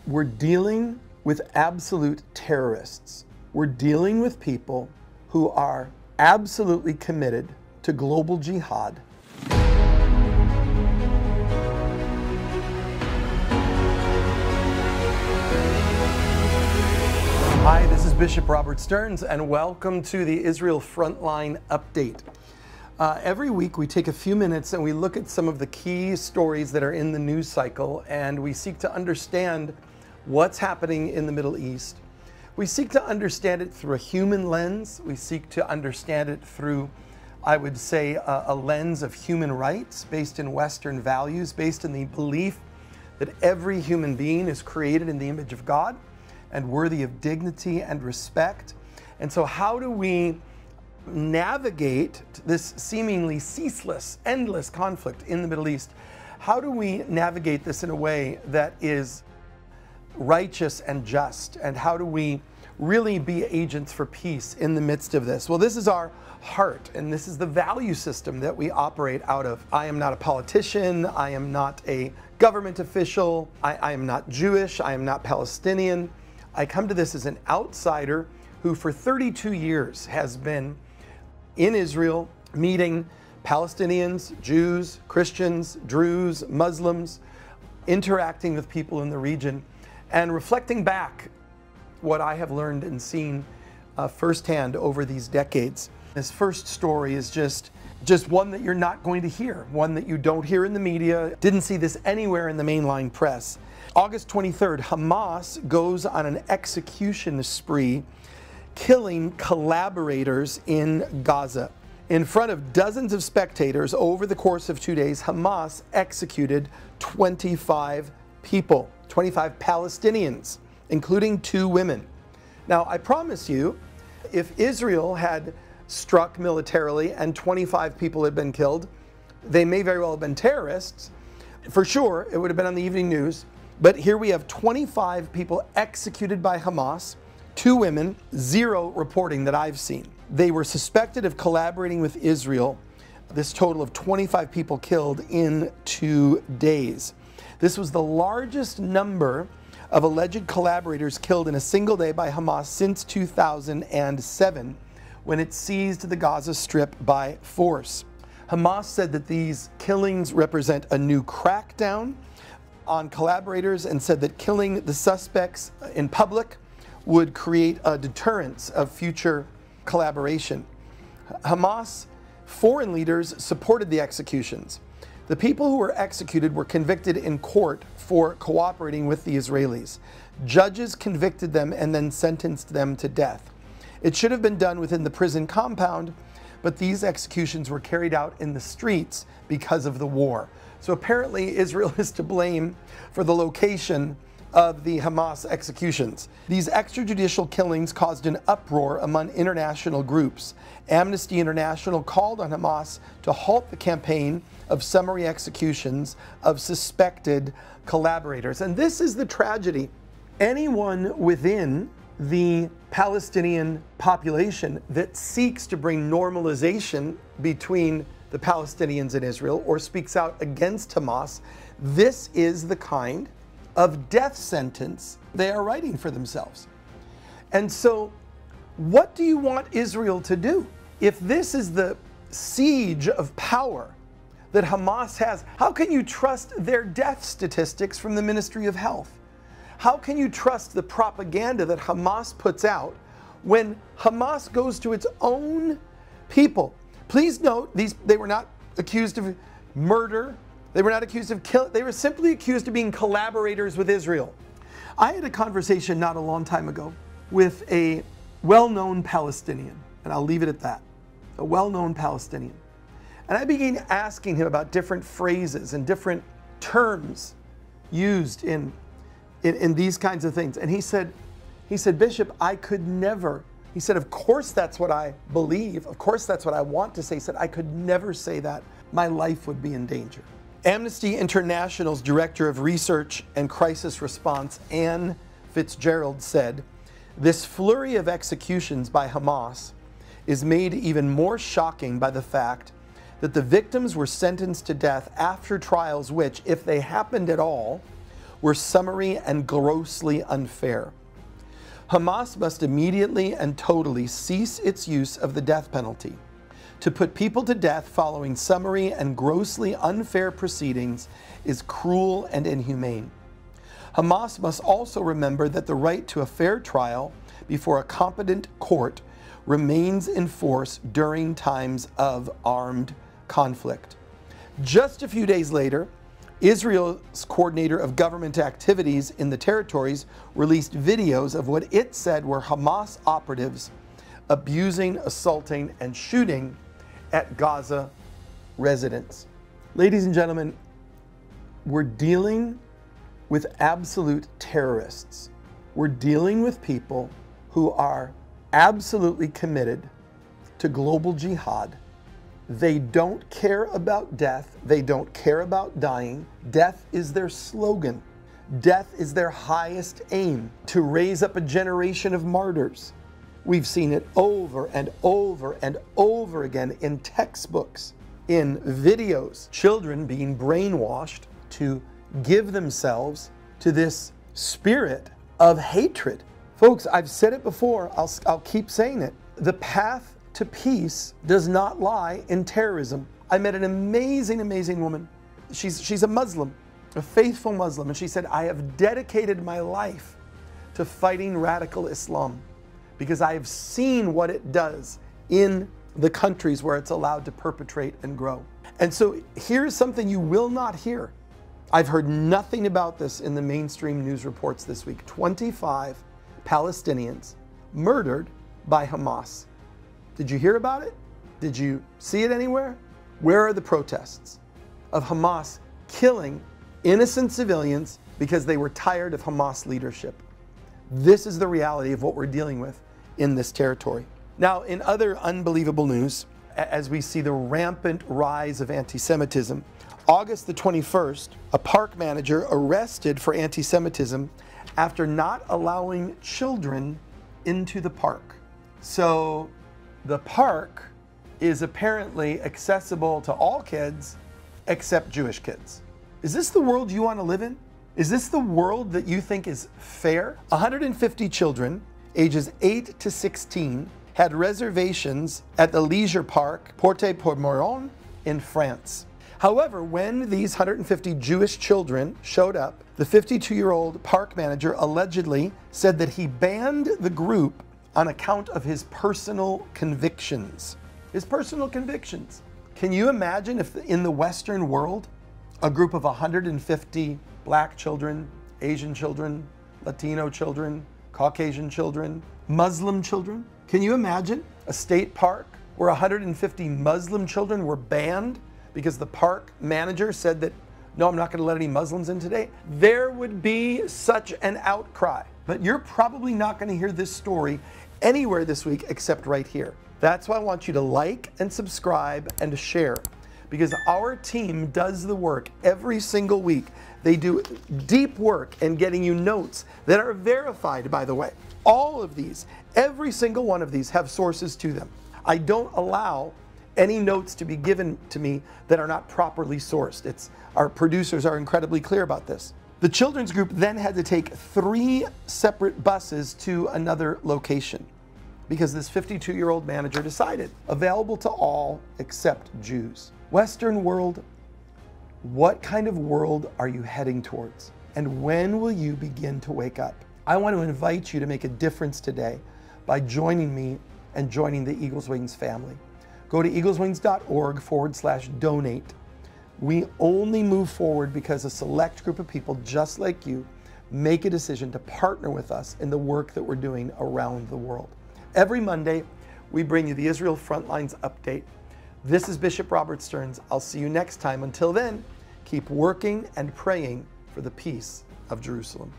We're dealing with absolute terrorists. We're dealing with people who are absolutely committed to global jihad. Hi, this is Bishop Robert Stearns, and welcome to the Israel Frontline update. Every week we take a few minutes and we look at some of the key stories that are in the news cycle, and we seek to understand what's happening in the Middle East. We seek to understand it through a human lens. We seek to understand it through, I would say, a lens of human rights based in Western values, based in the belief that every human being is created in the image of God and worthy of dignity and respect. And so how do we navigate this seemingly ceaseless, endless conflict in the Middle East? How do we navigate this in a way that is righteous and just? And how do we really be agents for peace in the midst of this? Well, this is our heart, and this is the value system that we operate out of. I am not a politician. I am not a government official. I am not Jewish. I am not Palestinian. I come to this as an outsider who for 32 years has been in Israel meeting Palestinians, Jews, Christians, Druze, Muslims, interacting with people in the region and reflecting back what I have learned and seen firsthand over these decades. This first story is just one that you're not going to hear, one that you don't hear in the media. Didn't see this anywhere in the mainline press. August 23rd, Hamas goes on an execution spree, killing collaborators in Gaza. In front of dozens of spectators over the course of 2 days, Hamas executed 25 people, 25 Palestinians, including 2 women. Now, I promise you, if Israel had struck militarily and 25 people had been killed, they may very well have been terrorists. For sure, it would have been on the evening news. But here we have 25 people executed by Hamas, 2 women, 0 reporting that I've seen. They were suspected of collaborating with Israel. This total of 25 people killed in 2 days. This was the largest number of alleged collaborators killed in a single day by Hamas since 2007, when it seized the Gaza Strip by force. Hamas said that these killings represent a new crackdown on collaborators and said that killing the suspects in public would create a deterrence of future collaboration. Hamas foreign leaders supported the executions. The people who were executed were convicted in court for cooperating with the Israelis. Judges convicted them and then sentenced them to death. It should have been done within the prison compound, but these executions were carried out in the streets because of the war. So apparently Israel is to blame for the location of the Hamas executions. These extrajudicial killings caused an uproar among international groups. Amnesty International called on Hamas to halt the campaign of summary executions of suspected collaborators. And this is the tragedy. Anyone within the Palestinian population that seeks to bring normalization between the Palestinians and Israel or speaks out against Hamas, this is the kind of death sentence they are writing for themselves. And so what do you want Israel to do? If this is the siege of power that Hamas has, how can you trust their death statistics from the Ministry of Health? How can you trust the propaganda that Hamas puts out when Hamas goes to its own people? Please note, they were not accused of murder. They were not accused of killing. They were simply accused of being collaborators with Israel. I had a conversation not a long time ago with a well-known Palestinian, and I'll leave it at that, a well-known Palestinian. And I began asking him about different phrases and different terms used in these kinds of things. And he said, Bishop, I could never. He said, of course that's what I believe. Of course that's what I want to say. He said, I could never say that. My life would be in danger. Amnesty International's Director of Research and Crisis Response, Anne Fitzgerald, said, this flurry of executions by Hamas is made even more shocking by the fact that the victims were sentenced to death after trials which, if they happened at all, were summary and grossly unfair. Hamas must immediately and totally cease its use of the death penalty. To put people to death following summary and grossly unfair proceedings is cruel and inhumane. Hamas must also remember that the right to a fair trial before a competent court remains in force during times of armed conflict. Just a few days later, Israel's coordinator of government activities in the territories released videos of what it said were Hamas operatives abusing, assaulting, and shooting at Gaza residents. Ladies and gentlemen, we're dealing with absolute terrorists. We're dealing with people who are absolutely committed to global jihad. They don't care about death. They don't care about dying. Death is their slogan. Death is their highest aim, to raise up a generation of martyrs. We've seen it over and over and over again in textbooks, in videos, children being brainwashed to give themselves to this spirit of hatred. Folks, I've said it before, I'll keep saying it. The path to peace does not lie in terrorism. I met an amazing, amazing woman. She's a Muslim, a faithful Muslim, and she said, I have dedicated my life to fighting radical Islam because I have seen what it does in the countries where it's allowed to perpetrate and grow. And so here's something you will not hear. I've heard nothing about this in the mainstream news reports this week. 25 Palestinians murdered by Hamas. Did you hear about it? Did you see it anywhere? Where are the protests of Hamas killing innocent civilians because they were tired of Hamas leadership? This is the reality of what we're dealing with in this territory. Now, in other unbelievable news, as we see the rampant rise of anti-Semitism, August the 21st, a park manager arrested for anti-Semitism after not allowing children into the park. So the park is apparently accessible to all kids except Jewish kids. Is this the world you want to live in? Is this the world that you think is fair? 150 children, ages 8 to 16, had reservations at the leisure park Porte-Pormeron in France. However, when these 150 Jewish children showed up, the 52-year-old park manager allegedly said that he banned the group on account of his personal convictions. His personal convictions. Can you imagine if in the Western world, a group of 150 black children, Asian children, Latino children, Caucasian children, Muslim children? Can you imagine a state park where 150 Muslim children were banned because the park manager said that, no, I'm not going to let any Muslims in today? There would be such an outcry. But you're probably not going to hear this story anywhere this week except right here. That's why I want you to like and subscribe and share, because our team does the work every single week. They do deep work in getting you notes that are verified, by the way. All of these, every single one of these have sources to them. I don't allow any notes to be given to me that are not properly sourced. Our producers are incredibly clear about this. The children's group then had to take 3 separate buses to another location because this 52-year-old manager decided, available to all except Jews. Western world, what kind of world are you heading towards? And when will you begin to wake up? I want to invite you to make a difference today by joining me and joining the Eagles Wings family. Go to eagleswings.org/donate. We only move forward because a select group of people just like you make a decision to partner with us in the work that we're doing around the world. Every Monday, we bring you the Israel Frontline's update. This is Bishop Robert Stearns. I'll see you next time. Until then, keep working and praying for the peace of Jerusalem.